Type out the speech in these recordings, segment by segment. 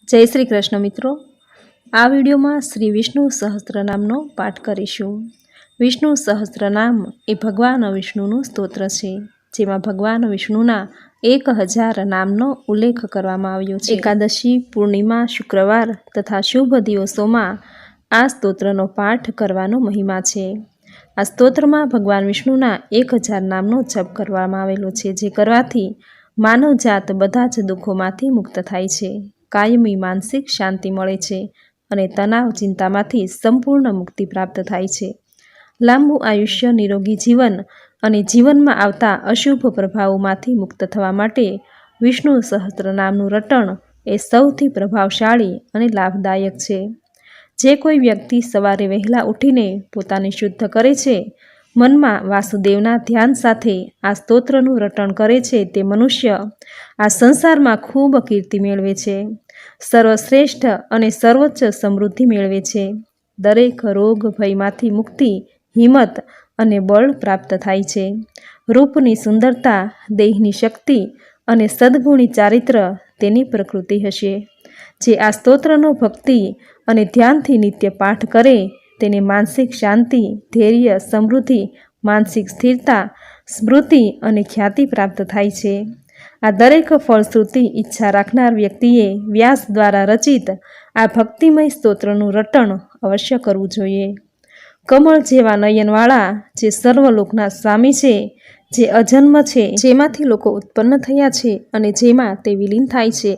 જય શ્રી કૃષ્ણ મિત્રો, આ વિડીયોમાં શ્રી વિષ્ણુ સહસ્ત્રનામનો પાઠ કરીશું। વિષ્ણુ સહસ્ત્રનામ એ ભગવાન વિષ્ણુનું સ્તોત્ર છે, જેમાં ભગવાન વિષ્ણુના 1000 નામનો ઉલ્લેખ કરવામાં આવ્યો છે। એકાદશી, પૂર્ણિમા, શુક્રવાર તથા શુભ દિવસોમાં આ સ્તોત્રનો પાઠ કરવાનો મહિમા છે। આ સ્તોત્રમાં ભગવાન વિષ્ણુના 1000 નામનો જપ કરવામાં આવેલો છે, જે કરવાથી માનવજાત બધા જ દુઃખોમાંથી મુક્ત થાય છે, કાયમી માનસિક શાંતિ મળે છે અને તણાવ ચિંતામાંથી સંપૂર્ણ મુક્તિ પ્રાપ્ત થાય છે। લાંબુ આયુષ્ય, નિરોગી જીવન અને જીવનમાં આવતા અશુભ પ્રભાવોમાંથી મુક્ત થવા માટે વિષ્ણુ સહસ્ત્રનામનું રટણ એ સૌથી પ્રભાવશાળી અને લાભદાયક છે। જે કોઈ વ્યક્તિ સવારે વહેલા ઉઠીને પોતાને શુદ્ધ કરે છે, મનમાં વાસુદેવના ધ્યાન સાથે આ સ્તોત્રનું રટણ કરે છે, તે મનુષ્ય આ સંસારમાં ખૂબ કીર્તિ મેળવે છે, સર્વશ્રેષ્ઠ અને સર્વોચ્ચ સમૃદ્ધિ મેળવે છે। દરેક રોગ ભયમાંથી મુક્તિ, હિંમત અને બળ પ્રાપ્ત થાય છે। રૂપની સુંદરતા, દેહની શક્તિ અને સદ્ગુણી ચારિત્ર તેની પ્રકૃતિ હશે। જે આ સ્તોત્રનો ભક્તિ અને ધ્યાનથી નિત્ય પાઠ કરે, તેને માનસિક શાંતિ, ધૈર્ય, સમૃદ્ધિ, માનસિક સ્થિરતા, સ્મૃતિ અને ખ્યાતિ પ્રાપ્ત થાય છે। આ દરેક ફળશ્રુતિ ઈચ્છા રાખનાર વ્યક્તિએ વ્યાસ દ્વારા રચિત આ ભક્તિમય સ્તોત્રનું રટણ અવશ્ય કરવું જોઈએ। કમળ જેવા નયનવાળા, જે સર્વલોકના સ્વામી છે, જે અજન્મ છે, જેમાંથી લોકો ઉત્પન્ન થયા છે અને જેમાં તે વિલીન થાય છે,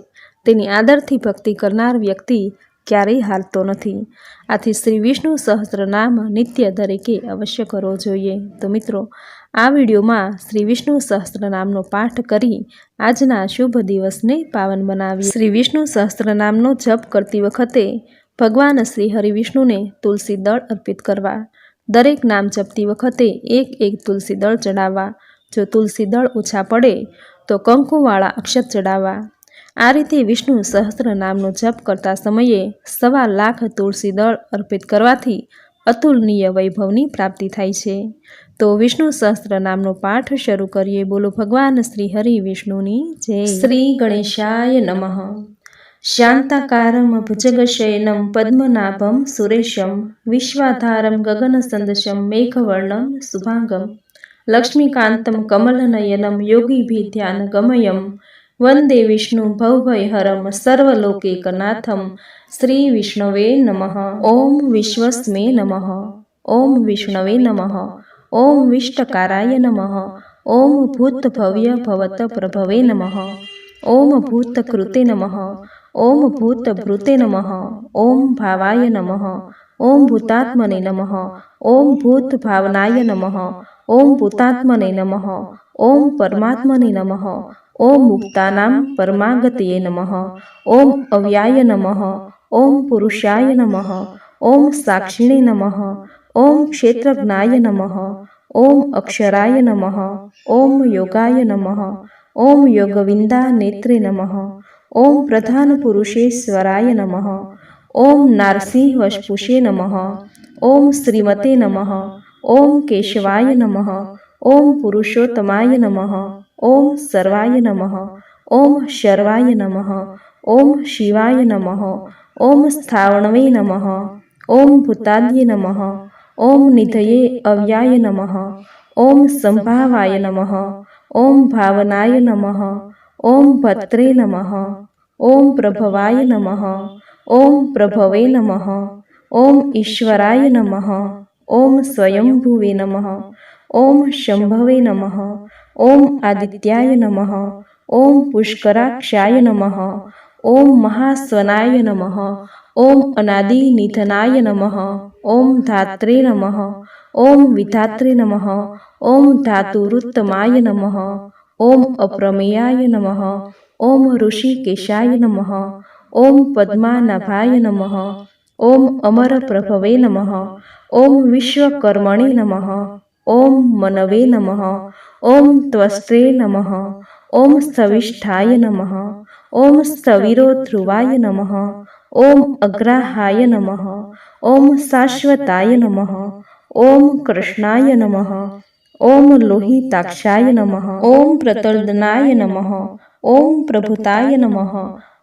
તેની આદરથી ભક્તિ કરનાર વ્યક્તિ ક્યારેય હારતો નથી। આથી શ્રી વિષ્ણુ સહસ્ત્રનામ નિત્ય દરેકે અવશ્ય કરવો જોઈએ। તો મિત્રો, આ વિડીયોમાં શ્રી વિષ્ણુ સહસ્ત્રનામનો પાઠ કરી આજના શુભ દિવસને પાવન બનાવીએ। શ્રી વિષ્ણુ સહસ્ત્રનામનો જપ કરતી વખતે ભગવાન શ્રી હરિવિષ્ણુને તુલસી દળ અર્પિત કરવા। દરેક નામ જપતી વખતે એક તુલસી દળ ચડાવવા। જો તુલસી દળ ઓછા પડે તો કંકુવાળા અક્ષત ચડાવવા। આ રીતે વિષ્ણુ સહસ્ત્ર નામનો જપ કરતા સમયે 1.25 લાખ તુલસી દળ અર્પિત કરવાથી અતુલનીય વૈભવની પ્રાપ્તિ થાય છે। તો વિષ્ણુ સહસ્ત્ર નામનો પાઠ શરૂ કરીએ। બોલો ભગવાન શ્રી હરિ વિષ્ણુની જય। શ્રી ગણેશાય નમઃ। શાંતાકારમ ભુજગશયનમ પદ્મનાભમ સુરેશમ વિશ્વાધારમ ગગનસદૃશમ મેઘવર્ણમ શુભાંગમ લક્ષ્મીકાંતમ કમલનયનમ યોગીભીધ્યાનગમયમ વંદે વિષ્ણુ ભવભયહરમ સર્વલોકૈકનાથમ શ્રી વિષ્ણવે નમઃ। ઓમ વિશ્વસ્મે નમઃ। ઓમ વિષ્ણવે નમઃ। ઓમ વિષ્ટકારાય નમઃ। ઓમ ભૂતભવ્ય ભવત પ્રભવે નમઃ। ઓમ ભૂતકૃતે નમઃ। ઓમ ભૂતભૃતે નમઃ। ઓમ ભાવાય નમઃ। ઓમ ભૂતાત્મને નમઃ। ઓમ ભૂતભાવનાય નમઃ। ઓમ ભૂતાત્મને નમઃ। ઓમ પરમાત્મને નમઃ। ઓમ મુક્તાનામ પરમાગતયે નમઃ। ઓમ અવ્યાય નમઃ। ઓમ પુરુષાય નમઃ। ઓમ સાક્ષિણે નમઃ। ઓમ ક્ષેત્રજ્ઞાય નમઃ। ઓમ અક્ષરાય નમઃ। ઓમ યોગાય નમઃ। ઓમ યોગવિંદા નેત્રે નમઃ। ઓમ પ્રધાન પુરુષેશ્વરાય નમઃ। ઓમ નારસિંહ વશપુષે નમઃ। ઓમ શ્રીમતે નમઃ। ઓમ કેશવાય નમઃ। ઓમ પુરુષોત્તમાય નમઃ। ઓમ સર્વાય નમઃ। ઓમ શર્વાય નમઃ। ઓમ શિવાય નમઃ। ઓમ સ્થાવણવે નમઃ। ઓમ ભૂતાદ્ય નમઃ। ઓમ નિધયે અવ્યાય નમઃ। ઓમ સંભાવાય નમઃ। ઓમ ભાવનાય નમઃ। ઓમ ભત્રે નમઃ। ઓમ પ્રભવાય નમઃ। ઓમ પ્રભવે નમઃ। ઓમ ઈશ્વરાય નમઃ। ઓમ સ્વયંભુવે નમઃ। ઓમ શંભવે નમઃ। ઓમ આદિત્યાય નમઃ। ઓમ પુષ્કરાક્ષાય નમઃ। ઓમ મહાસ્વનાય નમઃ। ઓમ અનાદિ નિધનાય નમઃ। ઓમ ધાત્રે નમઃ। ઓમ વિધાત્રે નમઃ। ઓમ ધાતુરુત્તમાય નમઃ। ઓમ અપ્રમેયાય નમઃ। ઓમ ઋષિકેશાય નમઃ। ઓમ પદ્માનાભાય નમઃ। ઓમ અમરપ્રભવે નમઃ। ઓમ વિશ્વકર્મણે નમઃ। ઓમ મનવે નમઃ। ઓમ ત્વષ્ટ્રે નમઃ। ઓમ સ્થવિષ્ઠાય નમઃ। ઓમ સ્થવિરો ધ્રુવાય નમઃ। ઓમ અગ્રાહાય નમઃ। ઓમ શાશ્વતાય નમઃ। ઓમ કૃષ્ણાય નમઃ। ઓમ લોહિતાક્ષાય નમઃ। ઓમ પ્રતર્દનાય નમઃ। ઓમ પ્રભુતાય નમઃ।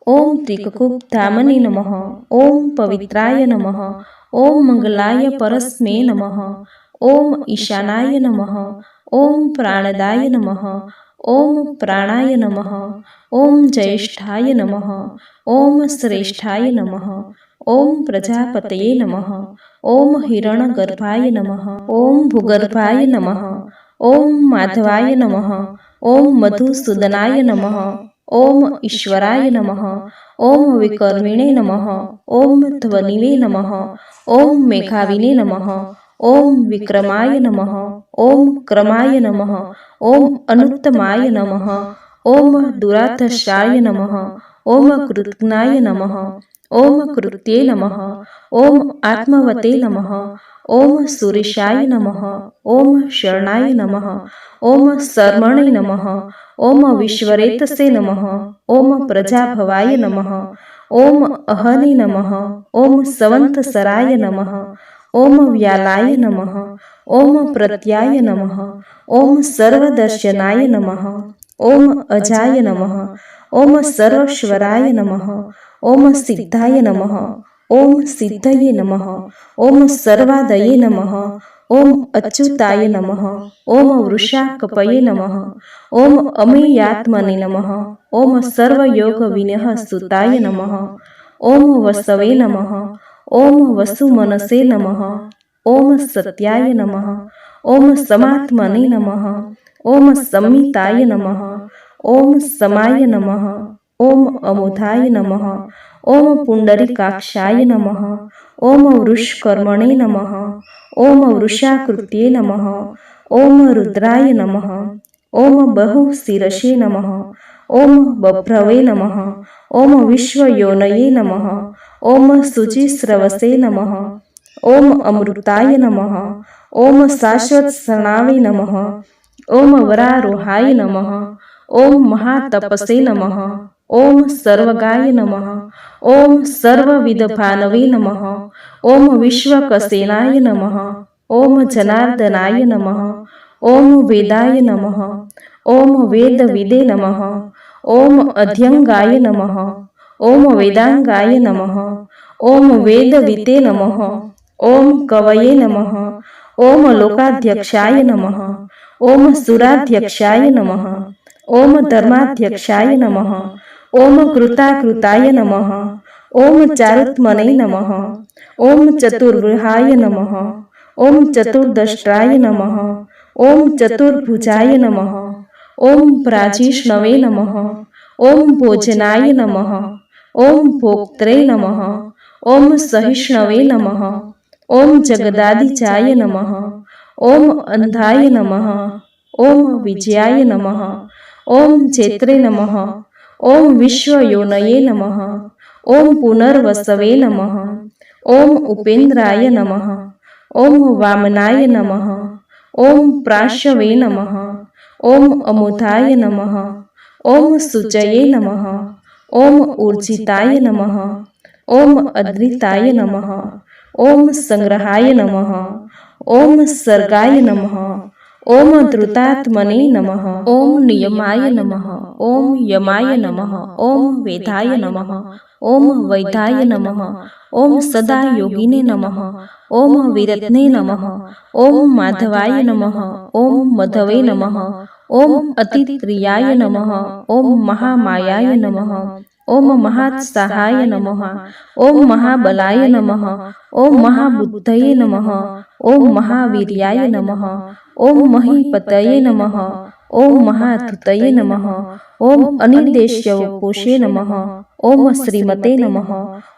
ઓમ ત્રિકુપ્ધામને નમઃ. ઓમ પવિત્રાય નમઃ. ઓમ મંગલાય પરસ્મે નમઃ. ઓમ ઈશાનાય નમઃ. ઓમ પ્રાણદાય નમઃ. ઓમ પ્રાણાય નમઃ. ઓમ જ્યેષ્ઠાય નમઃ. ઓમ શ્રેષ્ઠાય નમઃ. ઓમ પ્રજાપતયે નમઃ. ઓમ હિરણગર્ભાય નમઃ. ઓમ ભૂગર્ભાય નમઃ. ઓમ માધવાય નમઃ. ઓમ મધુસૂદનાય નમઃ. ઓમ ઈશ્વરાય નમઃ. ઓમ વિકર્મિણે નમઃ. ઓમ ધ્વનિવે નમઃ. ઓમ મેઘાવિને નમઃ. ઓમ વિક્રમાય નમઃ. ઓમ ક્રમાય નમઃ. ઓમ અનુત્તમાય નમઃ. ઓમ દુરાધર્ષાય નમઃ. ઓમ કૃતજ્ઞાય નમઃ. ઓમ કૃત્યે નમઃ. ઓમ આત્મવતે નમઃ. ઓમ સુરેશાય નમઃ. ઓમ શરણાય નમઃ. ઓમ શર્મણે નમઃ. ઓમ વિશ્વરેતસે નમઃ. ઓમ પ્રજાભવાય નમઃ. ઓમ અહને નમઃ. ઓમ સવંતસરાય નમઃ. ઓમ વ્યાલાય નમઃ. ઓમ પ્રત્યાય નમઃ. ઓમ સર્વદર્શનાય નમઃ. ઓમ અજાય નમઃ. ઓમ સર્વેશ્વરાય નમઃ. ઓમ સિદ્ધાય નમઃ. ઓમ સિદ્ધયે નમઃ. ઓમ સર્વાદયે નમઃ. ઓમ અચ્યુતાય નમઃ. ઓમ વૃષાકપયે નમઃ. ઓમ અમેયાત્મને નમઃ. ઓમ સર્વયોગવિનઃ સુતાય નમઃ. ઓમ વસવે નમઃ. ઓમ વસુમનસે નમઃ. ઓમ સત્યાય નમઃ. ઓમ સમાત્મને નમઃ. ઓમ સંમિતાય નમઃ. ઓમ સમાય નમઃ. ઓમ અમુધાય નમઃ. ઓમ પુંડરીકાક્ષાય નમઃ. ઓમ વૃષકર્મણે નમઃ. ઓમ વૃષાકૃત્યે નમઃ. ઓમ રુદ્રાય નમઃ. ઓમ બહુશિરસે નમઃ. ઓમ બભ્રવે નમઃ. ઓમ વિશ્વયોનયે નમઃ. ઓમ શુચિસ્રવસે નમઃ. ઓમ અમૃતાય નમઃ. ઓમ શાશ્વતસ્રણાવે નમઃ. ઓમ વરારોહાય નમઃ. ઓમ મહાતપસે નમઃ. ઓમ સર્વગાય નમઃ. ઓમ સર્વવિદભાનવે નમઃ. ઓમ વિશ્વકસેનાય નમઃ. ઓમ જનાર્દનાય નમઃ. ઓમ વેદાય નમઃ. ઓમ વેદવિદે નમઃ. ઓમ અધ્યંગાય નમઃ. ઓમ વેદાંગાય નમઃ. ઓમ વેદવિતે નમઃ. ઓમ કવયે નમઃ. ઓમ લોકાધ્યક્ષાય નમઃ. ઓમ સુરાધ્યક્ષાય નમઃ. ઓમ ધર્માધ્યક્ષાય નમઃ. ઓમ કૃતાકૃતાય નમઃ. ઓમ ચારુત્મને નમઃ. ઓમ ચતુર્વૃહાય નમઃ. ઓમ ચતુર્દષ્ટ્રાય નમઃ. ઓમ ચતુર્ભુજાય નમઃ. ઓમ પ્રાજીષ્ણવે નમઃ. ઓમ ભોજનાય નમઃ. ઓમ ભોક્ત્રે નમઃ. ઓમ સહિષ્ણવે નમઃ. ઓમ જગદાદિજાય નમઃ. ઓમ અંધાય નમઃ. ઓમ વિજયાય નમઃ. ઓમ ચેત્રે નમઃ. ઓમ વિશ્વયોનયે નમઃ. ઓમ પુનર્વસવે નમઃ. ઓમ ઉપેન્દ્રાય નમઃ. ઓમ વામનાય નમઃ. ઓમ પ્રાશવે નમઃ. ઓમ અમુધાય નમઃ. ઓમ શુચયે નમઃ. ઓમ ઊર્જિતાય નમઃ. ઓમ અદ્રિતાય નમઃ. ઓમ સંગ્રહાય નમઃ. ઓમ સર્ગાય નમઃ. ઓમ ધૃતાત્મને નમઃ. ઓમ નિયમાય નમઃ. ઓમ યમાય નમઃ. ઓમ વેદાય નમઃ. ઓમ વૈદાય નમઃ. ઓમ સદા યોગિને નમઃ. ઓમ વિરત્ને નમઃ. ઓમ માધવાય નમઃ. ઓમ મધવે નમઃ. ઓમ અતિત્રિયાય નમઃ. ઓમ મહામાયાય નમઃ. ઓમ મહાત્સાહાય નમઃ. ઓમ મહાબલાય નમઃ. ઓમ મહાબુદ્ધયે નમઃ. ઓમ મહાવીર્યાય નમઃ. ઓમ મહીપતયે નમઃ. ઓમ મહાધૃતયે નમઃ. ઓમ અનિર્દેશ્યવપુષે નમઃ. ઓમ શ્રીમતે નમઃ.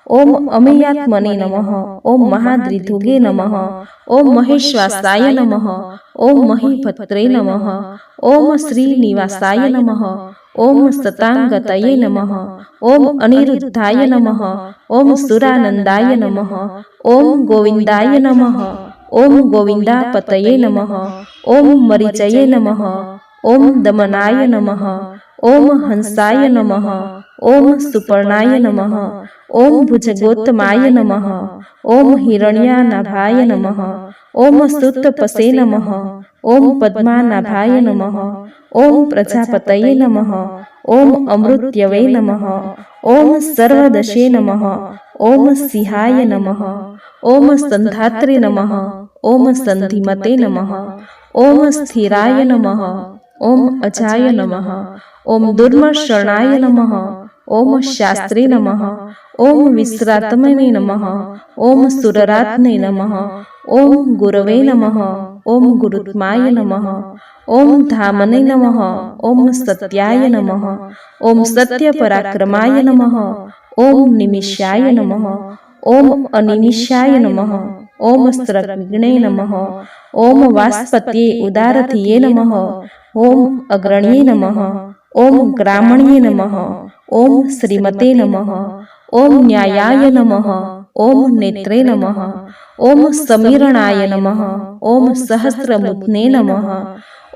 ઓમ અમેયાત્મને નમઃ. ઓમ મહાદ્રિધુગે નમઃ. ઓમ મહેશ્વાસાય નમઃ. ઓમ મહીભદ્રે નમઃ. ઓમ શ્રીનિવાસાય નમઃ. ઓમ સતાંગતયે નમઃ. ઓમ અનિરુદ્ધાય નમઃ. ઓમ સુરાનંદાય નમઃ. ઓમ ગોવિંદાય નમઃ. ઓમ ગોવિંદાપતયે નમઃ. ઓમ મરીચયે નમઃ. ઓમ દમનાય નમઃ, ઓમ હંસાય નમઃ, ઓમ સુપર્ણાય નમઃ, ઓમ ભુજગોત્તમાય નમઃ, ઓમ હિરણ્યાનાભાય નમઃ, ઓમ સુતપસે નમઃ, ઓમ પદ્માનાભાય નમઃ, ઓમ પ્રજાપતયે નમઃ, ઓમ અમૃત્યવે નમઃ, ઓમ સર્વદશે નમઃ, ઓમ સિંહાય નમઃ, ઓમ સંધાત્રે નમઃ, ઓમ સંધિમતે નમઃ, ઓમ સ્થિરાય નમઃ, ઓમ અજાય નમઃ, ઓમ દુર્મશરણાય નમઃ, ઓમ શાસ્ત્રે નમઃ, ઓમ વિશ્રાત્મને નમઃ, ઓમ સુરરાત્ને નમઃ, ઓમ ગુરવે નમઃ, ઓમ ગુરુત્માય નમઃ, ઓમ ધામને નમઃ, ઓમ સત્યાય નમઃ, ઓમ સત્યપરાક્રમાય નમઃ, ઓમ નિમિષાય નમઃ, ઓમ અનિમિષાય નમઃ, ઓમ સ્ત્રવિઘ્ને નમઃ, ઓમ વાસ્પત્યે ઉદારથિયે નમઃ, ઓમ અગ્રણ્યે નમઃ, ઓમ ગ્રામણ્યે નમઃ, ઓમ શ્રીમતે નમઃ, ઓમ ન્યાયાય નમઃ, ઓમ નેત્રે નમઃ, ઓમ સમીરણાય નમઃ, ઓમ સહસ્રમુદ્ને નમઃ,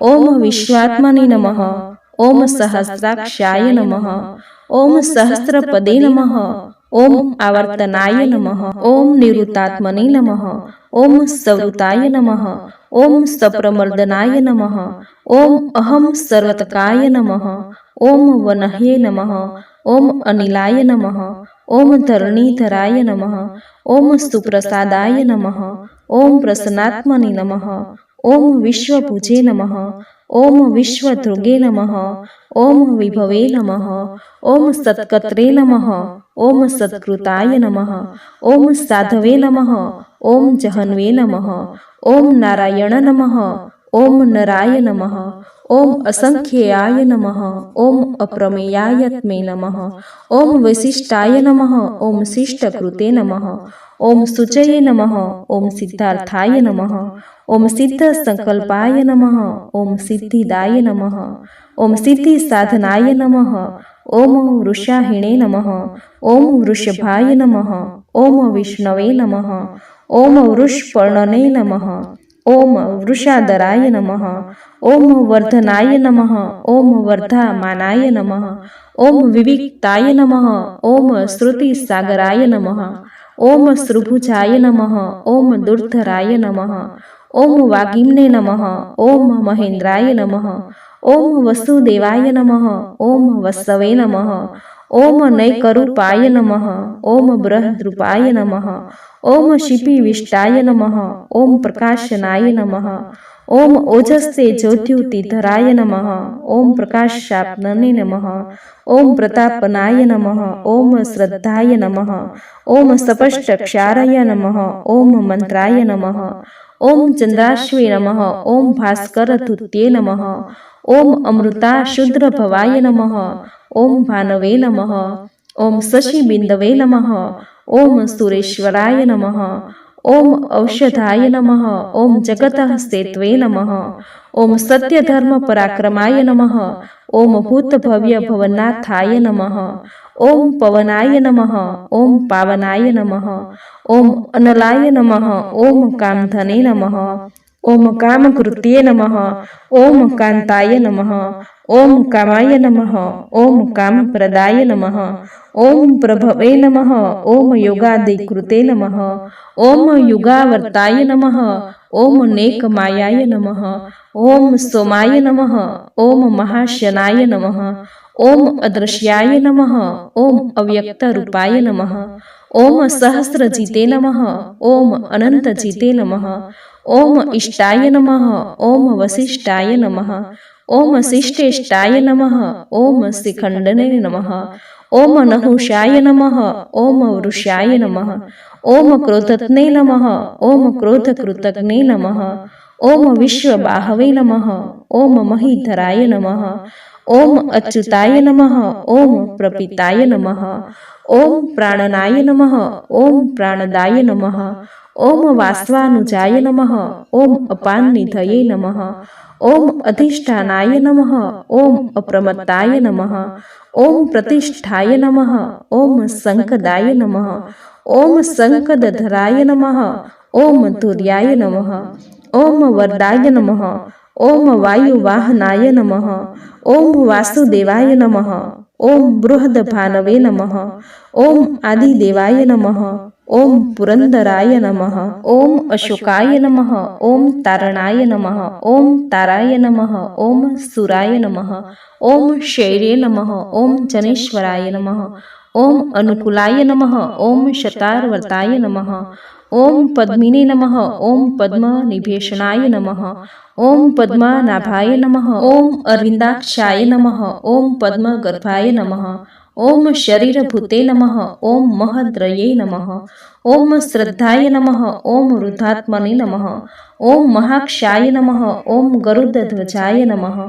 ઓમ વિશ્વાત્મને નમઃ, ઓમ સહસ્રાક્ષાય નમઃ, ઓમ સહસ્રપદે નમઃ, ઓમ આવર્તનાય નમઃ, ઓમ નિરુતાત્મને નમઃ, ઓમ સવૃતાય નમઃ, ઓમ સપ્રમર્દનાય નમઃ, ઓમ અહં સર્વતકાય નમઃ, ઓમ વનહ્યે નમઃ, ઓમ અનિલાય નમઃ, ઓમ ધરણીધરાય નમઃ, ઓમ સુપ્રસાદાય નમઃ, ઓમ પ્રસન્નાત્મને નમઃ, ઓમ વિશ્વભુજે નમઃ, ઓમ વિશ્વધૃગે નમઃ, ઓમ વિભવે નમઃ, ઓમ સત્કત્રે નમઃ, ઓમ સત્કૃતાય નમઃ, ઓમ સાધવે નમઃ, ઓમ જહન્વે નમઃ, ઓમ નારાયણ નમઃ, ઓમ નરાય નમઃ, ઓમ અસંખ્યાય નમઃ, ઓમ અપ્રમેયાયત્મે નમઃ, ઓમ વિશિષ્ટાય નમઃ, ઓમ શિષ્ટકૃતે નમઃ, ઓમ શુચયે નમઃ, ઓમ સિદ્ધાર્થાય નમઃ, ઓમ સિદ્ધ સંકલ્પાય નમઃ, ઓમ સિદ્ધિદાય નમઃ, ઓમ સિદ્ધિ સાધનાય નમઃ, ઓમ વૃષાહિણે નમઃ, ઓમ વૃષભાય નમઃ, ઓમ વિષ્ણવે નમઃ, ઓમ વૃષપર્ણને નમઃ, ઓમ વૃષાદરાય નમઃ, ઓમ વર્ધનાય નમઃ, ઓમ વર્ધામાનાય નમઃ, ઓમ વિવિક્તાય નમઃ, ઓમ શ્રુતિસાગરાય નમઃ, ઓમ શ્રુભુજાય નમઃ, ઓમ દુર્ધરાય નમઃ, ઓમ વાગીમ્ને નમઃ, ઓમ મહેન્દ્રાય નમઃ, ઓમ વસુદેવાય નમઃ, ઓમ વસવે નમઃ, ઓમ નૈકરૂપાય નમઃ, ઓમ બૃહદ્રૂપાય નમઃ, ઓમ શિપિવિષ્ટાય નમઃ, ઓમ પ્રકાશનાય નમઃ, ઓમ ઓજસ્તે જ્યોત્યુતિધરાય નમઃ, ઓમ પ્રકાશાત્મને નમઃ, ઓમ પ્રતાપનાય નમઃ, ઓમ શ્રદ્ધાય નમઃ, ઓમ સપષ્ટક્ષારય નમઃ, ઓમ મંત્રાય નમઃ, ઓમ ચંદ્રાશ્વે નમઃ, ઓમ ભાસ્કરધુત્યે નમઃ, ઓમ અમૃતાશુદ્રભવાય નમઃ, ઓમ ભાનવે નમઃ, ઓમ શશિબિંદવે નમઃ, ઓમ સુરેશ્વરાય નમઃ, ઓમ ઔષધાય નમઃ, ઓમ જગતઃ નમઃ, ઓમ સત્યધર્મ પરાક્રમાય નમઃ, ઓમ ભૂતભવ્ય ભવનાથાય નમઃ, ઓમ પવનાય નમઃ, ઓમ પાવનાય નમઃ, ઓમ અનલાય નમઃ, ઓમ કામધને નમઃ, ઓમ કામકૃત્યે નમઃ, ઓમ કાંતાય નમઃ, ઓમ કામાય નમઃ, ઓમ કામપ્રદાય નમઃ, ઓમ પ્રભવે નમઃ, ઓમ યોગાદિકૃતે નમઃ, ઓમ યુગાવર્તાય નમઃ, ઓમ નેકમાયાય નમઃ, ઓમ સોમાય નમઃ, ઓમ મહાશનાય નમઃ, ઓમ અદૃશ્યાય નમઃ, ઓમ અવ્યક્તરૂપાય નમઃ, ઓમ સહસ્રજીતે નમઃ, ઓમ અનંતજીતે નમઃ, ઓમ ઇષ્ટાય નમઃ, ઓમ વસિષ્ઠાય નમઃ, ઓમ શિષ્ટેષ્ટાય નમઃ, ઓમ શિખંડને નમઃ, ઓમ નહુષાય નમઃ, ઓમ વૃષાય નમઃ, ઓમ ક્રોધત્ને નમઃ, ઓમ ક્રોધકૃતજ્ઞે નમઃ, ઓમ વિશ્વબાહવે નમઃ, ઓમ મહીધરાય નમઃ, ઓમ અચ્યુતાય નમઃ, ઓમ પ્રપિતાય નમઃ, ઓમ પ્રાણનાય નમઃ, ઓમ પ્રાણદાય નમઃ, ઓમ વાસ્વાનુજાય નમઃ, ઓમ અપાનનિધયે નમઃ, ઓમ અધિષ્ઠાનાય નમઃ, ઓમ અપ્રમત્તાય નમઃ, ઓમ પ્રતિષ્ઠાય નમઃ, ઓમ સંકદાય નમઃ, ઓમ સંકદધરાય નમઃ, ઓમ ધુર્યાય નમઃ, ઓમ વરદાય નમઃ, ઓમ વાયુવાહનાય નમઃ. ઓમ વાસુદેવાય નમઃ. ઓમ બૃહદભાનવે નમઃ. ઓમ આદિદેવાય નમઃ. ઓમ પુરંદરાય નમઃ. ઓમ અશોકાય નમઃ. ઓમ તારણાય નમઃ. ઓમ તારાય નમઃ. ઓમ સુરાય નમઃ. ઓમ શૈરે નમઃ. ઓમ જનેશ્વરાય નમઃ. ઓમ અનુકૂલાય નમઃ. ઓમ શતારવર્તાય નમઃ. ઓમ પદ્મિને નમઃ. ઓમ પદ્મનિભેષણાય નમઃ. ઓમ પદ્મનાભાય નમઃ. ઓમ અરવિંદાક્ષાય નમઃ. ઓમ પદ્મગર્ભાય નમઃ. ઓમ શરીરભૂતે નમઃ. ઓમ મહદ્રયે નમઃ. ઓમ શ્રદ્ધાય નમઃ. ઓમ વૃદ્ધાત્મને નમઃ. ઓમ મહાક્ષાય નમઃ. ઓમ ગરુડધ્વજાય નમઃ.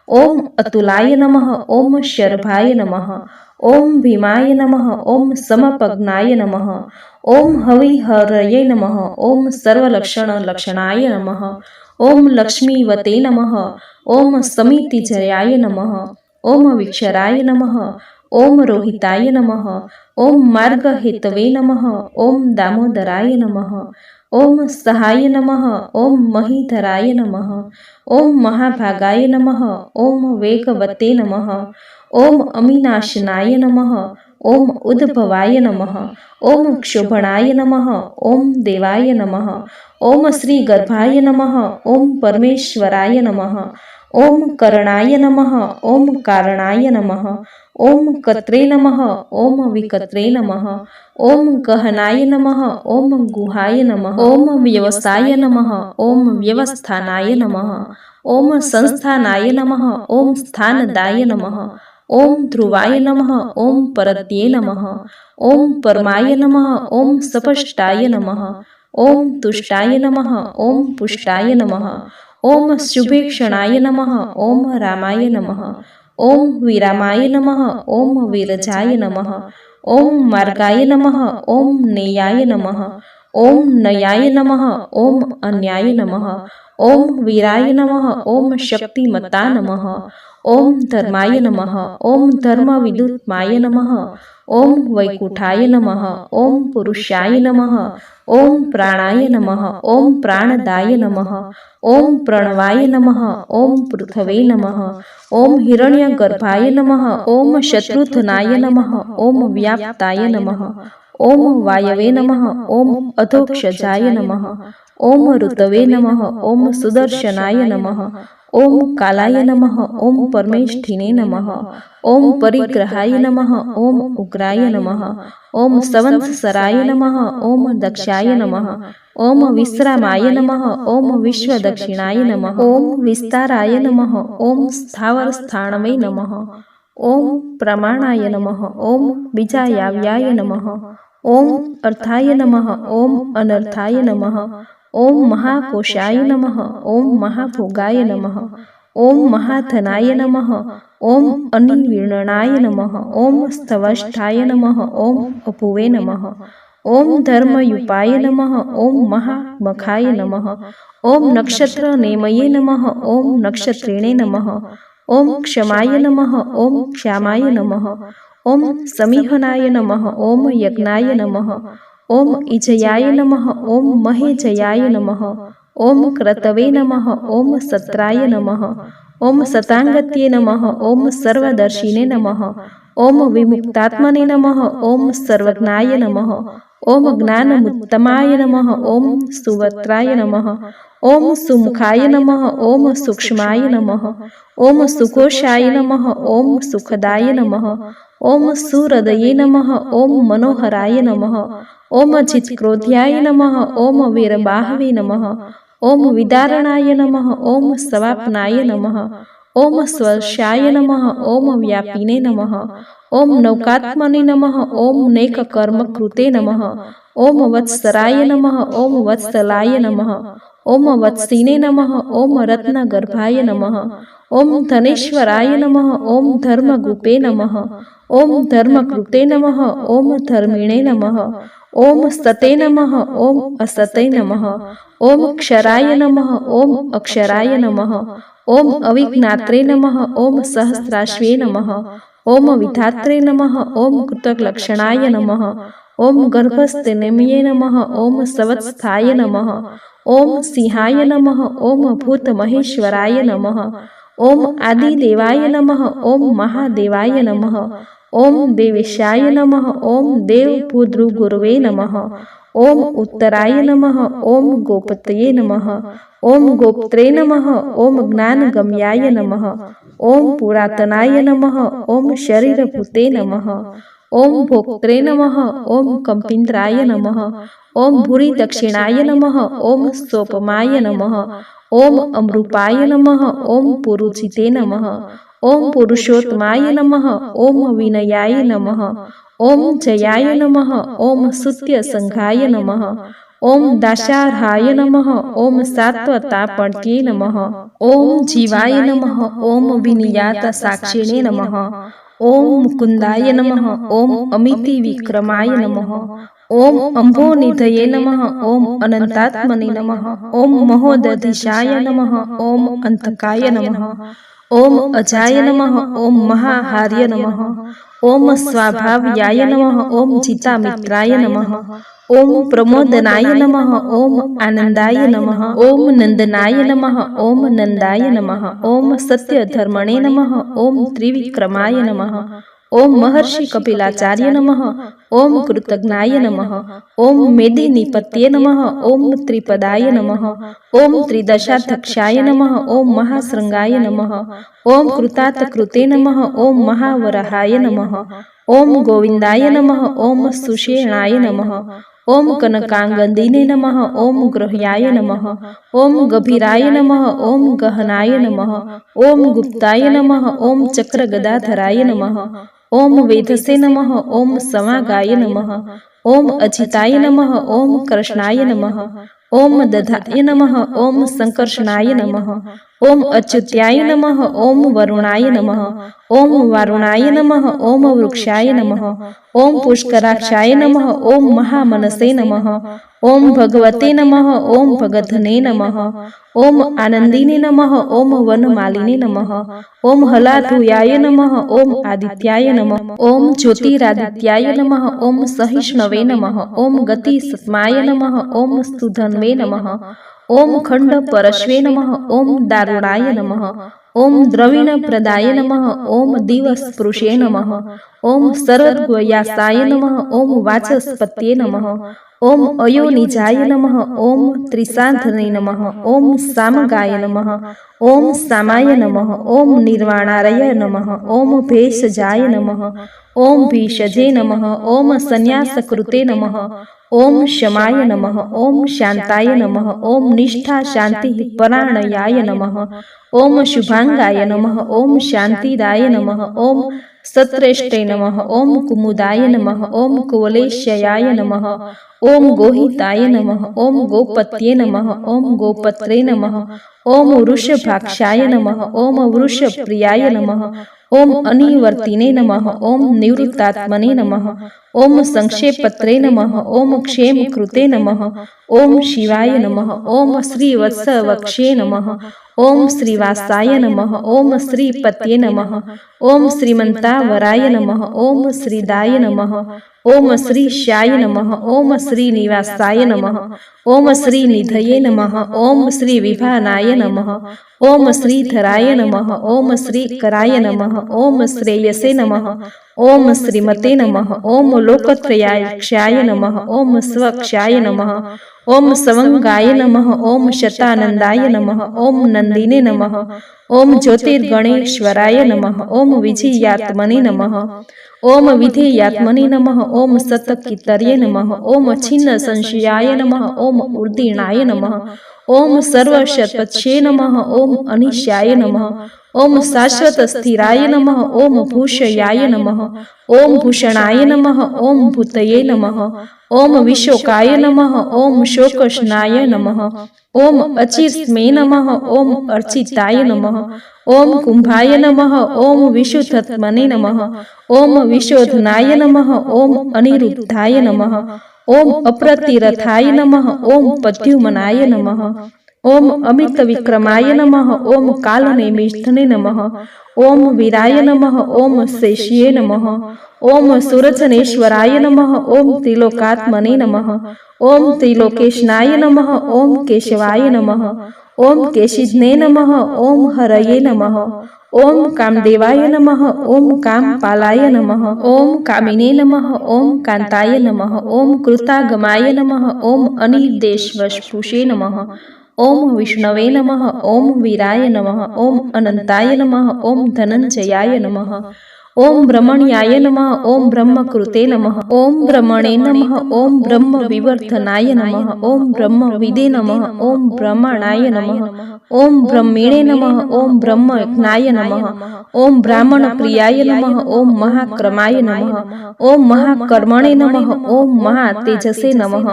ઓમ અતુલાય નમઃ. ઓમ શર્ભાય નમઃ. ઓમ ભીમાય નમઃ. ઓમ સમપજ્ઞાય નમઃ. ઓમ હવિહરયે નમઃ. ઓમ સર્વલક્ષણલક્ષણાય નમઃ. ઓમ લક્ષ્મીવતે નમઃ. ઓમ સમિતિજયાય નમઃ. ઓમ વિક્ષરાય નમઃ. ઓમ રોહિતાય નમઃ. ઓમ માર્ગહેતવે નમઃ. ઓમ દામોદરાય નમઃ. ઓમ સહાય નમઃ. ઓમ મહીધરાય નમઃ. ઓમ મહાભાગાય નમઃ. ઓમ વેગવતે નમઃ. ઓમ અમીનાશનાય નમઃ. ઓમ ઉદ્ભવાય નમઃ. ઓમ ક્ષોભણાય નમઃ. ઓમ દેવાય નમઃ. ઓમ શ્રીગર્ભાય નમઃ. ઓમ પરમેશ્વરાય નમઃ. ઓમ કરણાય નમઃ. ઓમ કારણાય નમઃ. ઓમ કત્રે નમઃ. ઓમ વિકત્રે નમઃ. ઓમ ગહનાય નમઃ. ઓમ ગુહાય નમઃ. ઓમ વ્યવસાય નમઃ. ઓમ વ્યવસ્થાનાય નમઃ. ઓમ સંસ્થાનાય નમઃ. ઓમ સ્થાનદાય નમઃ. ઓમ ધ્રુવાય નમઃ. ઓમ પરત્યે નમઃ. ઓમ પરમાય નમઃ. ઓમ સપષ્ટાય નમઃ. ઓમ તુષ્ટાય નમઃ. ઓમ પુષ્ટાય નમઃ. ઓમ શુભેક્ષણાય નમઃ. ઓમ રામાય નમઃ. ઓમ વિરામાય નમઃ. ઓમ વિરજાય નમઃ. ઓમ માર્ગાય નમઃ. ઓમ નેયાય નમઃ. ઓમ નયાય નમઃ. ઓમ અન્યાય નમઃ. ઓમ વીરાય નમઃ. ઓમ શક્તિમતા નમઃ. ઓમ ધર્માય નમઃ. ઓમ ધર્મવિદુત્માય નમઃ. ઓમ વૈકુંઠાય નમઃ. ઓમ પુરુષાય નમઃ. ઓમ પ્રાણાય નમઃ. ઓમ પ્રાણદાય નમઃ. ઓમ પ્રણવાય નમઃ. ઓમ પૃથવે નમઃ. ઓમ હિરણ્યગર્ભાય નમઃ. ઓમ શત્રુધ્નાય નમઃ. ઓમ વ્યાપ્તાય નમઃ. ઓમ વાયવે નમઃ. ઓમ અધોક્ષજાય નમઃ. ઓમ ઋતવે નમઃ. ઓમ સુદર્શનાય નમઃ. ઓમ કાલાય નમઃ. ઓમ પરમેષ્ઠિને નમઃ. ઓમ પરિગ્રહાય નમઃ. ઓમ ઉગ્રાય નમઃ. ઓમ સંવત્સરાય નમઃ. ઓમ દક્ષાય નમઃ. ઓમ વિશ્રામાય નમઃ. ઓમ વિશ્વદક્ષિણાય નમઃ. ઓમ વિસ્તારાય નમઃ. ઓમ સ્થાવરસ્થાણવે નમઃ. ઓમ પ્રમાણાય નમઃ. ઓમ બીજાયાવ્યાય નમઃ. ઓમ અર્થાય નમઃ. ઓમ અનર્થાય નમઃ. ઓમ મહાકોશાય નમઃ. ઓમ મહાભોગાય નમઃ. ઓમ મહાધનાય નમઃ. ઓમ અનિર્વિણનાય નમઃ. ઓમ સ્થવષ્ઠાય નમઃ. ઓમ અભુવે નમઃ. ઓમ ધર્મયુપાય નમઃ. ઓમ મહામખાય નમઃ. ઓમ નક્ષત્રનેમયે નમઃ. ઓમ નક્ષત્રિણે નમઃ. ઓમ ક્ષમાય નમઃ. ઓમ ક્ષામાય નમઃ. ઓમ સમિહનાય નમઃ. ઓમ યજ્ઞાય નમઃ. ઓમ ઇજયાય નમઃ. ઓમ મહેજયાય નમઃ. ઓમ ક્રતવે નમઃ. ઓમ સત્રાય નમઃ. ઓમ સતાંગત્યે નમઃ. ઓમ સર્વદર્શિને નમઃ. ઓમ વિમુક્તાત્મને નમઃ. ઓમ સર્વજ્ઞાય નમઃ. ઓમ જ્ઞાનમુત્તમાય નમઃ. ઓમ સુવત્રાય નમઃ. ઓમ સુમુખાય નમઃ. ઓમ સૂક્ષ્માય નમઃ. ઓમ સુઘોષાય નમઃ. ઓમ સુખદાય નમઃ. ઓમ સુહૃદયે નમઃ. ઓમ મનોહરાય નમઃ. ઓમ ચિત્ક્રોધ્યાય નમઃ. ઓમ વીરબાહવે નમઃ. ઓમ વિદારણાય નમઃ. ઓમ સવાપનાય નમઃ. ઓમ સ્વર્શાય નમઃ. ઓમ વ્યાપિને નમઃ. ઓમ નૌકાત્મને નમઃ. ઓમ નેકકર્મકૃતે નમઃ. ઓમ વત્સરાય નમઃ. ઓમ વત્સલાય નમઃ. ઓમ વત્સિને નમઃ. ઓમ રત્નગર્ભાય નમઃ. ઓમ ધનેશ્વરાય નમઃ. ઓમ ધર્મગુપે નમઃ. ઓમ ધર્મકૃતે નમઃ. ઓમ ધર્મિણે નમઃ. ઓમ સતે નમઃ. ઓમ અસતે નમઃ. ઓમ ક્ષરાય નમઃ. ઓમ અક્ષરાય નમઃ. ઓમ અવિજ્ઞાત્રે નમઃ. ઓમ સહસ્રાશ્વે નમઃ. ઓમ વિધાત્રે નમઃ. ઓમ કૃતકલક્ષણાય નમઃ. ઓમ ગર્ભસ્થનેમયે નમઃ. ઓમ સવત્સ્થાય નમઃ. ओम सिंहाय नमः। ओम भूत महेश्वराय नमः। ओम आदिदेवाय नमः। ओम महादेवाय नमः। ओम देवेशाय नमः। ओम देव भूद्रु गुरुवे नमः। ओम उत्तराय नमः। ओम गोपतये नमः। ओम गोप्त्रे नमः। ओम ज्ञानगम्याय नमः। ओम पुरातनाय नमः। ओम शरीरभूते नमः। ओम भोक्त्रे नमः। ओम कंपिन्द्राय नमः। ओम भूरि दक्षिणाय नमः। ओम सोपमाय नमः। ओम अमृपाय नमः। ओम पुरुचिते नमः। ओम पुरुषोत्तमाय नमः। ओम विनयाय नमः। ओम जयाय नमः। ओम सुत्यसंघाय नमः। ओम दाशार्हाय नमः। ओम सात्वतापण्ये नमः। ओम जीवाय नमः। ओम विनियात साक्षिणे नमः। ओम मुकुंदाय नमः। ओम अमिति विक्रमाय नमः। ओम अम्भोनिधये नमः। ओम अनंतात्मने नमः। ओम महोदधिशाय नमः। ओम अंतकाय नमः। ओम अजाय नमः। ओम महाहार्य नमः। ओम स्वाभाव्याय नमः। ओम चितामित्राय नमः। ओम प्रमोदनाय नमः। ओम आनंदाय नमः। ओम नंदनाय नमः। ओम नंदाय नमः। ओम सत्यधर्मणे नमः। ओम त्रिविक्रमाय नमः। ओम महर्षि कपिलाचार्य नमः। ओम कृतज्ञाय नमः। ओम मेदिनीपत्ये नमः। ओम त्रिपदाय नमः। ओम त्रिदशाध्यक्षाय नमः। ओम महाशृंगाय नमः। ओम कृतातकृते नमः। ओम महावराहाय नमः। ओम गोविंदाय नमः। ओम सुषेणाय नमः। ओम कनकांगदीने नमः। ओम ग्रह्याय नमः। ओम गभीराय नमः। ओम गहनाय नमः। ओम गुप्ताय नमः। ओम चक्रगदाधराय नमः। ओम वेधसे नमः। ओम समागाय नमः। ओम अजिताय नमः। ओम कृष्णाय नमः। ओम दधाय नमः। ओम संकर्षणाय नमः। ओम अच्युत्याय नमः। ओम वरुणाय नमः। ओम वारुणाय नमः। ओम वृक्षाय नमः। ओम पुष्कराक्षाय नमः। ओम महामनसे नमः। ओम भगवते नमः। ओम भगधने नमः। ओम आनंदिने नमः। ओम वनमालिने नमः। ओम हलाधुयाय नमः। ओम आदित्याय नमः। ओम ज्योतिरादित्याय नमः। ओम सहिष्णवे नमः। ओम गतिसत्माय नमः। ओम स्तुधन्वे नमः। ओम खंड परश्वे नमः। ओम दारुणाय नमः। ओम द्रविण प्रदाय नमः। ओम दिवस्पृशे नमः। ओम शरद्गयासाय नमः। ओम वाचस्पत्ये नमः। ओम अयोनिजाय नमः। ओम त्रिसाधने नमः। ओम सामगाय नमः। ओम सामाय नमः। ओम निर्वाणारय नमः। ओम भेषजाय नमः। ओम भीषजे नमः। ओम संन्यासकृते नमः। ओम शमाय नमः। ओम शांताय नमः। ओम निष्ठा शांति परायणाय नमः। ओम शुभांगाय नमः। ओम शांतिदाय नमः। ओम सत्रेष्ठे नमः। ओम कुमुदाय नमः। ओम कुवलेश्याय नमः। ओम गोहिताय नमः। ओम गोपत्ये नमः। ओम गोपत्रे नमः। ओम वृषभाक्षाय नमः। ओम वृषप्रियाय नमः। ओम अनिवर्तिने नमः। ओम निवृत्तात्मने नमः। ओम संक्षेपत्रे नमः। ओम क्षेमकृते नमः। ओम शिवाय नमः। ओम श्रीवत्सवक्षे नमः। ओम श्रीवासाय नमः। ओम श्रीपत्ये नमः। ओम श्रीमन्तावराय नमः। ओम श्रीदाय नमः। ओम श्रीशाय नमः। ओम श्रीनिवासाय नमः। ओम श्रीनिधये नमः। ओम श्रीविभानाय नमः। ओम श्रीधराय नमः। ओम श्रीकराय नमः। ओम श्रेयसे नमः। ओम श्रीमते नमः। ओम लोकत्रयाक्षाय नमः। ओम स्वक्षाय नमः। ओम सवंगाय नमः। ओम शतानंदाय नमः। ओम नंदिने नमः। ओम ज्योतिर्गणेश्वराय नमः। ओम विजयात्मने नमः। ओम विधेयात्मने नमः। ओम सतकितर्ये नमः। ओम छिन्न संशयाय नमः। ओम उर्दीणाय नमः। ओम सर्वशतपक्षे नमः। ओम अनिशाय नमः। ओम शाश्वत स्थिराय नमः। ओम भूषयाय नमः। ओम भूषणाय नमः। ओम भूतये नमः। ओम विशोकाय नमः। ओम शोकशनाय नमः। ओम अचिस्मे नमः। ओम अर्चिताय नमः। ओम कुंभाय नमः। ओम विशुद्धात्मने नमः। ओम विशोधनाय नमः। ओम अनिरुद्धाय नमः। ओम अप्रतिरथाय नमः। ओम पद्युमनाय नमः। ओम अमित विक्रमाय नमः। ओम कालनेमिष्ठने नमः। ओम वीराय नमः। ओम शेष्ये नमः। ओम सुरचनेश्वराय नमः। ओम त्रिलोकात्मने नमः। ओम त्रिलोकेशनाय नमः। ओम केशवाय नमः। ओम केशिध्ने नमः। ओम हरये नमः। ओम कामदेवाय नमः। ओम कामपालाय नमः। ओम कामिने नमः। ओम कांताय नमः। ओम कृतागमाय नमः। ओम अनिर्देशवशपुषे नमः। ओम विष्णवे नमः। ओम वीराय नमः। ओम अनंताय नमः। ओम धनंजयाय नमः। ओम ब्रह्मण्याय नमः। ओम ब्रह्मकृते नमः। ओम ब्रह्मणे नमः। ओम ब्रह्म विवर्धनाय नमः। ओम ब्रह्मविदे नमः। ओम ब्रह्मणाय नमः। ओम ब्रह्मिणे नमः। ओम ब्रह्मयज्ञाय नमः। ओम ब्राह्मण प्रियाय नमः। ओम महाक्रमाय नमः। ओम महाकर्मणे नमः। ओम महातेजसे नमः।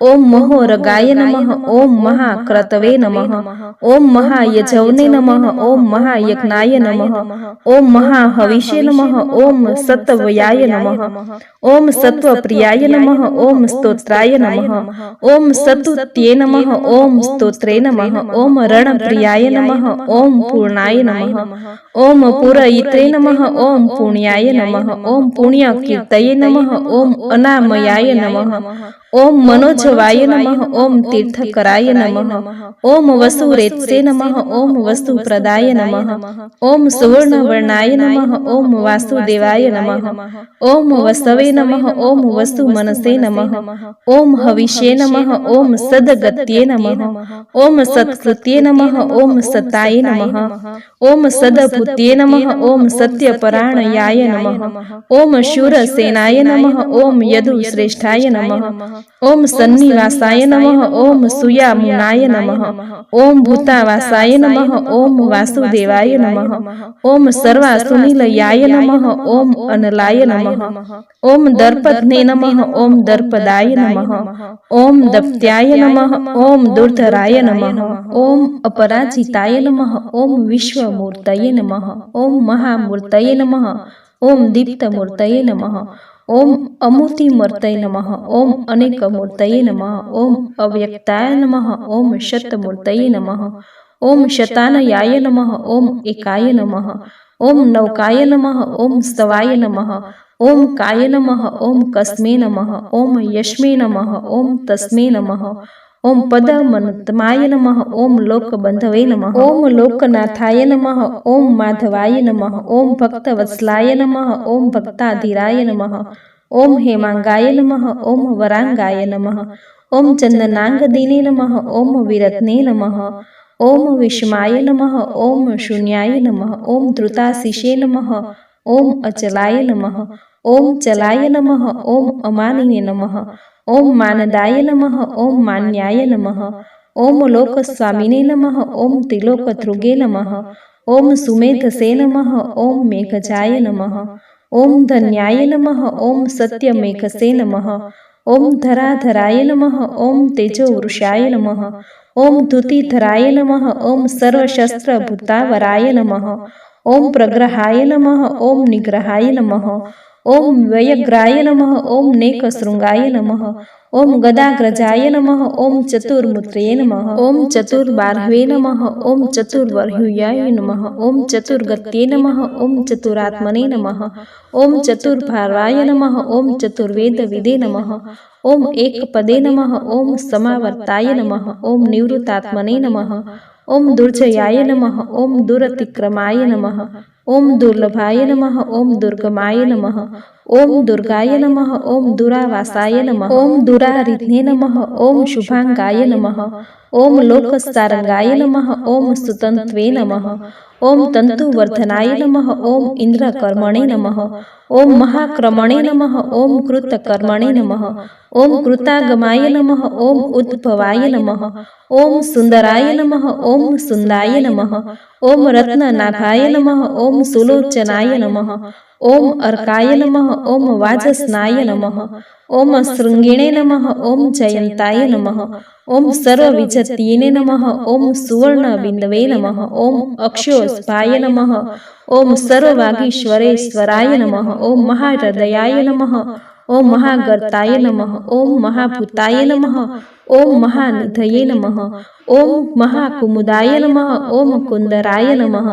ओम महोरगाय नमः। ओम महाक्रतवे नमः। ओम महायजवने नमः। ओम महायज्ञाय नमः। ओम महाहविषे नमः। ओम सत्वयाय नमः। ओम सत्वप्रियाय नमः। ओम स्तोत्राय नमः। ओम सतुत्ये नमः। ओम स्तोत्रे नमः। ओम रणप्रियाय नमः। ओम पूर्णाय नमः। ओम पुरयित्रे नमः। ओम पुण्याय नमः। ओम पुण्यकीर्तये नमः। ओम अनामयाय नमः। ओम मनोजवाय नमः। ओम तीर्थकराय नमः। ओम वसुरेत्से नमः। ओम वसुप्रदाय नमः। ओम सुवर्णवर्णाय नमः। ओम वासुदेवाय नमः। ओम वसवे नमः। ओम वसुमनसे नमः। ओम हविषे नमः। ओम सद्गत्ये नमः। ओम सत्कृत्ये नमः। ओम सताय नमः। ओम सदभूत्ये नमः। ओम सत्यपरायणाय नमः। ओम शूरसेनाय नमः। ओम यदुश्रेष्ठाय नमः। ओम सन्निवासाय नमः। ओम सुयामुनाय नमः। ओम भूतावासाय नमः। ओम वासुदेवाय नमः। ओम सर्वासुनिलयाय नमः। ओम अनलाय नमः। ओम दर्पध्ने नमः। ओम दर्पदाय नमः। ओम दप्त्याय नमः। ओम दुर्धराय नमः। ओम अपराजिताय नमः। ओम विश्वमूर्तये नमः। ओम महामूर्तये नमः। ओम दीप्तमूर्तये नमः। ओम अमूर्तिमूर्तये नमः। ओम अनेकमूर्तये नमः। ओम अव्यक्ताय नमः। ओम शतमूर्तये नमः। ओम शतानयाय नमः। ओम एकाय नमः। ओम नौकाय नमः। ओम स्तवाय नमः। ओम काय नमः। ओम कस्मे नमः। ओम यश्मे नमः। ओम तस्मे नमः। ओम पदमन्तमाय नमः। ओम लोकबंधवे नमः। ओम लोकनाथाय नमः। ओम माधवाय नमः। ओम भक्तवत्सलाय नमः। ओम भक्ताधीराय नमः। ओम हेमांगाय नमः। ओम वरांगाय नमः। ओम चंदनांगदीने नमः। ओम विरत्ने नमः। ओम विषमाय नमः। ओम शून्याय नमः। ओम धृताशिषे नमः। ओम अचलाय नमः। ओम चलाय नमः। ओम अमानिने नमः। ओम मानदाय नमः। ओम मान्याय नमः। ओम लोकस्वामिने नमः। ओम त्रिलोकध्रुगे नमः। ओम सुमेधसे नमः। ओम मेघजाय नमः। ओम धन्याय नमः। ओम सत्यमेघसे नमः। ओम धराधराय नमः। ओम तेजोवृषाय नमः। ओम धुतिधराय नमः। ओम सर्वशस्त्रभूतावराय नमः। ओम प्रग्रहाय नमः। ओम निग्रहाय नमः। ओम व्ययग्राय नमः। ओम नेकशृंगाय नमः। ओम गदाग्रजाय नमः। ओम चतुर्मुत्र्ये नमः। ओम चतुर्बाह्वे नमः। ओम चतुर्वर्ह्याय नमः। ओम चतुर्गत्ये नमः। ओम चतुरात्मने नमः। ओम चतुर्भावाय नमः। ओम चतुर्वेदविदे नमः। ओम एकपदे नमः। ओम समावर्ताय नमः। ओम निवृत्तात्मने नमः। ओम दुर्जयाय नमः। ओम दुरतिक्रमाय नमः। ओम दुर्लभाय नमः। ओम दुर्गमाय नमः। ओम दुर्गाय नमः। ओम दुरावासाय नमः। ओम दुरारिध्ने नमः। ओम शुभांगाय नमः। ओम लोकसारंगाय नमः। ओम सुतंत्वे नमः। ओम तंतुवर्धनाय नमः। ओम इंद्रकर्मणे नमः। ओम महाक्रमणे नमः। ओम कृतकर्मणे नमः। ओम कृतागमाय नमः। ओम उद्भवाय नमः। ओम सुंदराय नमः। ओम सुंदाय नमः। ओम रत्ननाभाय नमः। ओम सुलोचनाय नमः। ओम अर्काय नमः। ओम वाजस्नाय नमः। ओम शृंगिणे नमः। ओम जयंताय नमः। ओम सर्वविजतीने नमः। ओम सुवर्णबिंदवे नमः। ओम अक्षोस्पाय नमः। ओम सर्ववागीश्वरेश्वराय नमः। ओम महाहृदयाय नमः। ઓમ મહાગર્તાય નમઃ, ઓમ મહાભૂતાય નમઃ, ઓમ મહાનિધયે નમઃ, ઓમ મહાકુમુદાય નમઃ, ઓમ કુંદરાય નમઃ,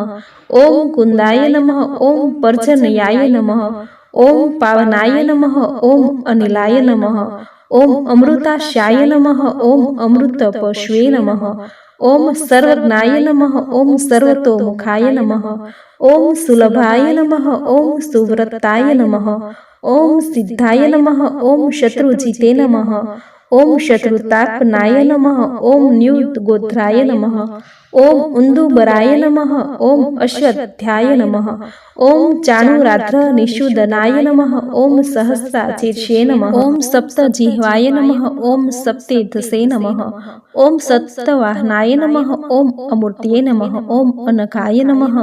ઓમ કુંદાય નમઃ, ઓમ પર્જન્યાય નમઃ, ઓમ પાવનાય નમઃ, ઓમ અનિલાય નમઃ, ઓમ અમૃતાશાય નમઃ, ઓમ અમૃતપશુએ નમઃ, ઓમ સર્વજ્ઞાય નમઃ, ઓમ સર્વતોમુખાય નમઃ, ઓમ સુલભાય નમઃ, ઓમ સુવ્રતાય નમઃ, ઓમ સિદ્ધાય નમઃ, ઓમ શત્રુજીતે નમઃ, ઓમ શત્રુતાપનાય નમઃ, ઓમ ન્યુતગોત્રાય નમઃ, ઓમ ઉંદુબરાય નમઃ, ઓમ અશ્વત્થાય નમઃ, ઓમ ચાણુરાત્ર નિષુદનાય નમઃ, ઓમ સહસ્રાચીર્ષે નમઃ, ઓમ સપ્તજીહ્વાય નમઃ, ઓમ સપ્તેધસે નમઃ, ઓમ સપ્તવાહનાય નમઃ, ઓમ અમૂર્ત્યે નમઃ, ઓમ અનઘાય નમઃ,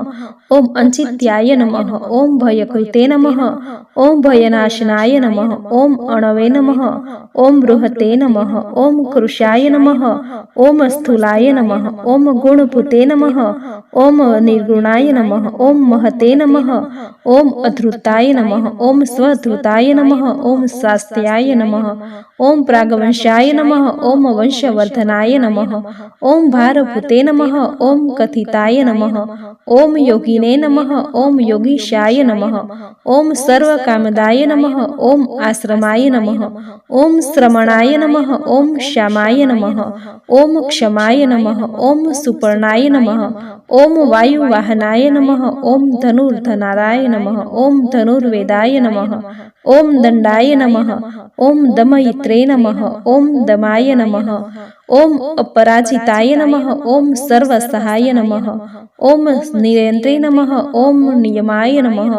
ઓમ અંચિત્યાય નમઃ, ઓમ ભયકૃતે નમઃ, ઓમ ભયનાશનાય નમઃ, ઓમ અણવે નમઃ, ઓમ બૃહતે નમઃ, ઓમ કૃશાય નમઃ, ઓમ સ્થૂલાય નમઃ, ઓમ ગુણભૂતે નમઃ, ઓમ નિર્ગુણાય નમઃ, ઓમ મહતે નમઃ, ઓમ અધૃતાય નમઃ, ઓમ સ્વધૃતાય નમઃ, ઓમ શાસ્ત્યાય નમઃ, ઓમ પ્રાગવંશાય નમઃ, ઓમ વંશવર્ધનાય નમઃ, ઓમ ભારભૂતે નમઃ, ઓમ કથિતાય નમઃ, ઓમ યોગિને નમઃ, ઓમ યોગીશાય નમઃ, ઓમ સર્વકામદાય નમઃ, ઓમ આશ્રમાય નમઃ, ઓમ શ્રમણાય નમઃ, ઓમ શ્યામાય નમઃ, ઓમ ક્ષમાય નમઃ, ઓમ સુપર્ણાય નમઃ, ઓમ વાયુવાહનાય નમઃ, ઓમ ધનુર્ધનારાય નમઃ, ઓમ ધનુર્વેદાય નમઃ, ઓમ દંડાય નમઃ, ઓમ દમયિત્રે નમઃ, ઓમ દમાય નમઃ, ઓમ અપરાજિતાય નમઃ, ઓમ સર્વસહાય નમઃ, ઓમ નિરેન્દ્રે નમઃ, ઓમ નિયમાય નમઃ,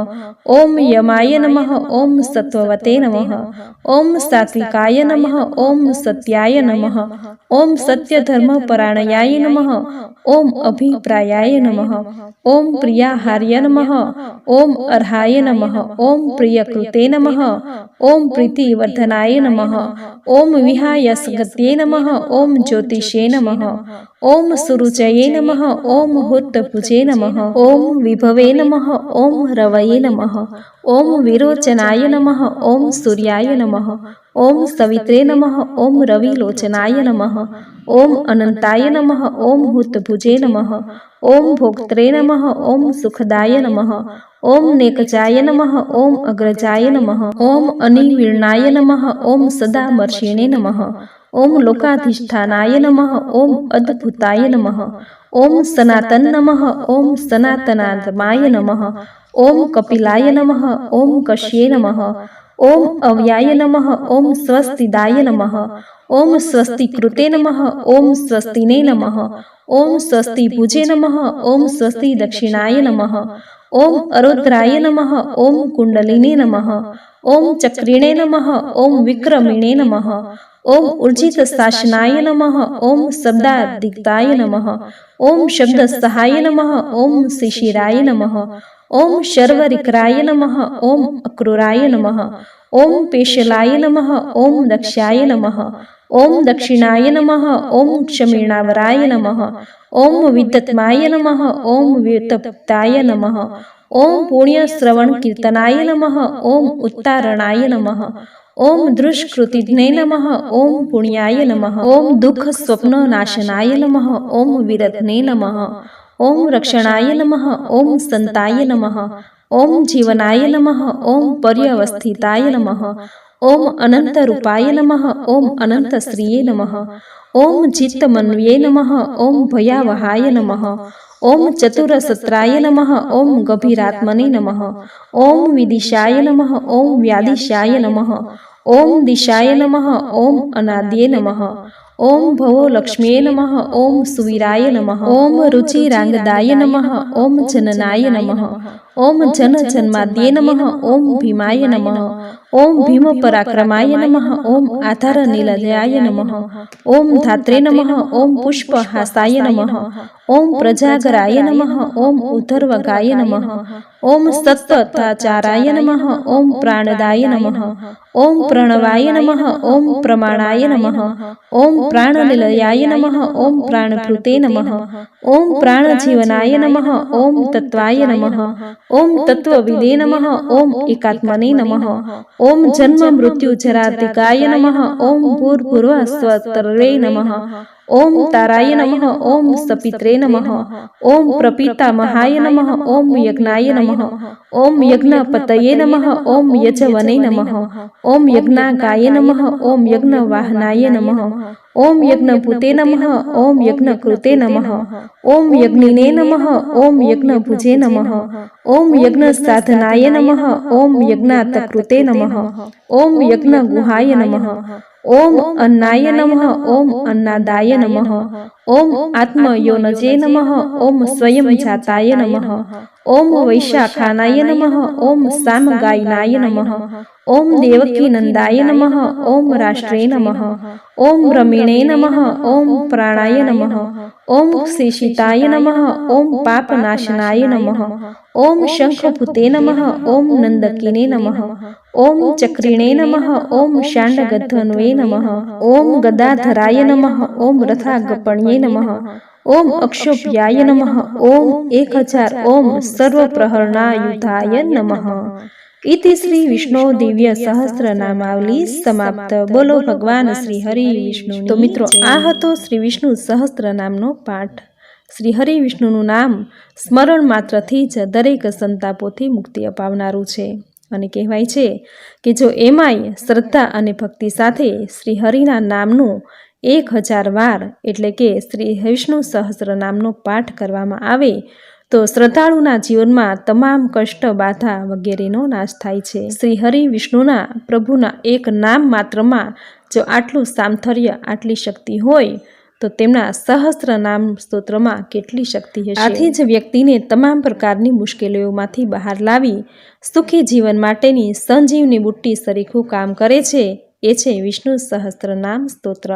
ઓમ યમાય નમઃ, ઓમ સત્વવતે નમઃ, ઓમ સાત્વિકાય નમઃ, ઓમ સત્યાય નમઃ, ઓમ સત્યધર્મપરાયણાય નમઃ, ઓમ અભિપ્રાયાય નમઃ, ઓમ પ્રિયાહાર્ય નમઃ, ઓમ અર્હાય નમઃ, ઓમ પ્રિયકૃતે નમઃ, ઓમ પ્રીતિવર્ધનાય નમઃ, ઓમ વિહાયસગત્યે નમઃ, ઓમ જ્યોતિષે નમઃ, ઓમ સુરુચયે નમઃ, ઓમ હુતભુજે નમઃ, ઓમ વિભવે નમઃ, ઓમ રવયે નમઃ, ઓમ વિરોચનાય નમઃ, ઓમ સૂર્યાય નમઃ, ઓમ સવિત્રે નમઃ, ઓમ રવિલોચનાય નમઃ, ઓમ અનંતાય નમઃ, ઓમ હુતભુજે નમઃ, ઓમ ભોક્ત્રે નમઃ, ઓમ સુખદાય નમઃ, ઓમ નેકજાય નમઃ, ઓમ અગ્રજાય નમઃ, ઓમ અનિવિર્ણાય નમઃ, ઓમ સદામર્ષિણે નમઃ, ઓમ લોકાધિષ્ઠાનાય નમઃ, ઓમ અદ્ભુતાય નમઃ, ઓમ સનાતન નમઃ, ઓમ સનાતનાત્માય નમઃ, ઓમ કપિલાય નમઃ, ઓમ કશ્યે નમઃ, ઓમ અવ્યાય નમઃ, ઓમ સ્વસ્તિદાય નમઃ, ઓમ સ્વસ્તિકૃતે નમઃ, ઓમ સ્વસ્તિને નમઃ, ઓમ સ્વસ્તિભુજે નમઃ, ઓમ સ્વસ્તિ દક્ષિણાય નમઃ, ઓમ અરુદ્રાય નમઃ, ઓમ કુંડલિને નમઃ, ઓમ ચક્રિણે નમઃ, ઓમ વિક્રમિણે નમઃ, ઓમ ઉર્જિતશાસનાય નમઃ, ઓમ શબ્દાદિક્તાય નમઃ, ઓમ શબ્દસહાય નમઃ, ઓમ શિશિરાય નમઃ, ઓમ શર્વરિક્રાય નમઃ, ઓમ અક્રૂરાય નમઃ, ઓમ પેશલાય નમઃ, ઓમ દક્ષાય નમઃ, ઓમ દક્ષિણાય નમઃ, ઓમ ક્ષમીણાવરાય નમઃ, ઓમ વિદ્ધત્માય નમઃ, ઓમ વ્યુતપ્તાય નમઃ, ઓમ પુણ્યશ્રવણ કીર્તનાય નમઃ, ઓમ ઉત્તારણાય નમઃ, ઓમ દૃષ્કૃતિને નમઃ, ઓમ પુણ્યાય નમઃ, ઓમ દુઃખ સ્વપ્ન નાશનાય નમઃ, ઓમ વિરધને નમઃ, ઓમ રક્ષણાય નમઃ, ઓમ સંતાય નમઃ, ઓમ જીવનાય નમઃ, ઓમ પર્યવસ્થિતાય નમઃ, ઓમ અનંતરૂપાય નમઃ, ઓમ અનંતશ્રીયે નમઃ, ઓમ ચિત્તમન્વ્યે નમઃ, ઓમ ભયાવહાય નમઃ, ઓમ ચતુરસત્રાય નમઃ, ઓમ ગભીરાત્મને નમઃ, ઓમ વિદિશાય નમઃ, ઓમ વ્યાદિશાય નમઃ, ઓમ દિશાય નમઃ, ઓમ અનાદ્યે નમઃ, ઓમ ભવો લક્ષ્મ્યે નમઃ, ઓમ સુવીરાય નમઃ, ઓમ રુચિરાંગદાય નમઃ, ઓમ જનનાય નમઃ, ઓમ જન્માદ્યે નમઃ, ઓમ ભીમાય નમઃ, ઓમ ભીમ પરાક્રમાય નમઃ, ઓમ આધાર નિલયાય નમઃ, ઓમ ધાત્રે નમઃ, ઓમ પુષ્પહાસાય નમઃ, ઓમ પ્રજાગરાય નમઃ, ઓમ ઉધર્વગાય નમઃ, ઓમ સત્તતાચારાય નમઃ, ઓમ પ્રાણદાય નમઃ, ઓમ પ્રણવાય નમઃ, ઓમ પ્રમાણાય નમઃ, ઓમ પ્રાણનિલયાય નમઃ, ઓમ પ્રાણભૃતે નમઃ, ઓમ પ્રાણજીવનાય નમઃ, ઓમ તત્વાય નમઃ, ओम तत्वविदे नमः। ओम एकात्मने नमः। ओम जन्म मृत्यु जरातिकाय नमः। ओम भूर्भुवः स्वतर्वे नमः। ओम ताराय नमः। ओम सपित्रे नमः। ओम प्रपितामहाय नमः। ओम यज्ञाय नमः। ओम यज्ञपतये नमः। ओम यजवने नमः। ओम यज्ञागाय नमः। ओम यज्ञवाहनाय नमः। ओम यज्ञपूते नमः। ओम यज्ञकृते नमः। ओम यज्ञिने नमः। ओम यज्ञभुजे नमः। ओम यज्ञसाधनाय नमः। ओम यज्ञातकृते नमः। ओम यज्ञगुहाय नमः। ओम अन्नाय नमः। ओम अन्नादाय नमः। ओम आत्मयोनजे नमः। ओम स्वयं जाताय नमः। ओम वैशाखानाय नमः। ओम सामगायनाय नमः। ओम देवकीनंदाय नमः। ओम राष्ट्रे नमः। ओम रमिणे नमः। ओम प्राणाय नमः। ओम शेषिताय नमः। ओम पापनाशनाय नमः। ओम शंखभूते नमः। ओम नंदकिने नमः। ओम चक्रिणे नमः। ओम शांडगद्धन्वे नमः। ओम गदाधराय नमः। ओम रथागपण्ये नमः। ओम अक्षोभ्याय नमः। ओम 1000 ओम सर्वप्रहरणायुधाय नमः। इति श्री विष्णु दिव्य सहस्त्र नामावली समाप्त। बोलो भगवान श्री हरि विष्णु। तो मित्रों आ हतो श्री विष्णु सहस्त्र नामनो पाठ। श्री हरि विष्णुનું નામ સ્મરણ માત્રથી જ દરેક સંતાપોથી મુક્તિ અપાવનારું છે અને કહેવાય છે કે જો એમાંય શ્રદ્ધા અને ભક્તિ સાથે શ્રી હરિના નામનું 1000 વાર એટલે કે શ્રી વિષ્ણુ સહસ્ત્ર નામનો પાઠ કરવામાં આવે તો શ્રદ્ધાળુના જીવનમાં તમામ કષ્ટ બાધા વગેરેનો નાશ થાય છે। શ્રી હરિ વિષ્ણુના પ્રભુના એક નામ માત્રમાં જો આટલું સામર્થ્ય આટલી શક્તિ હોય તો તેમના સહસ્ત્ર નામ સ્તોત્રમાં કેટલી શક્તિ હશે। આથી જ વ્યક્તિને તમામ પ્રકારની મુશ્કેલીઓમાંથી બહાર લાવી સુખી જીવન માટેની સંજીવની બુટ્ટી સરીખું કામ કરે છે એ છે વિષ્ણુ સહસ્ત્ર નામ સ્તોત્ર,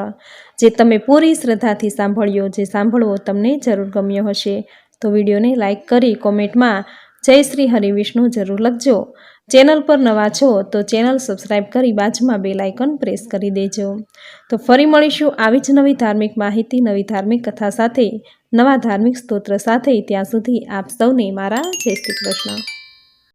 જે તમે પૂરી શ્રદ્ધાથી સાંભળ્યો, જે સાંભળવો તમને જરૂર ગમ્યો હશે તો વિડીયોને લાઇક કરી કોમેન્ટમાં જય શ્રી હરિ વિષ્ણુ જરૂર લખજો। ચેનલ પર નવા છો તો ચેનલ સબસ્ક્રાઈબ કરી બાજુમાં બેલ આઇકન પ્રેસ કરી દેજો। તો ફરી મળીશું આવી જ નવી ધાર્મિક માહિતી, નવી ધાર્મિક કથા સાથે, નવા ધાર્મિક સ્તોત્ર સાથે। ત્યાં સુધી આપ સૌને મારા જય શ્રી કૃષ્ણ।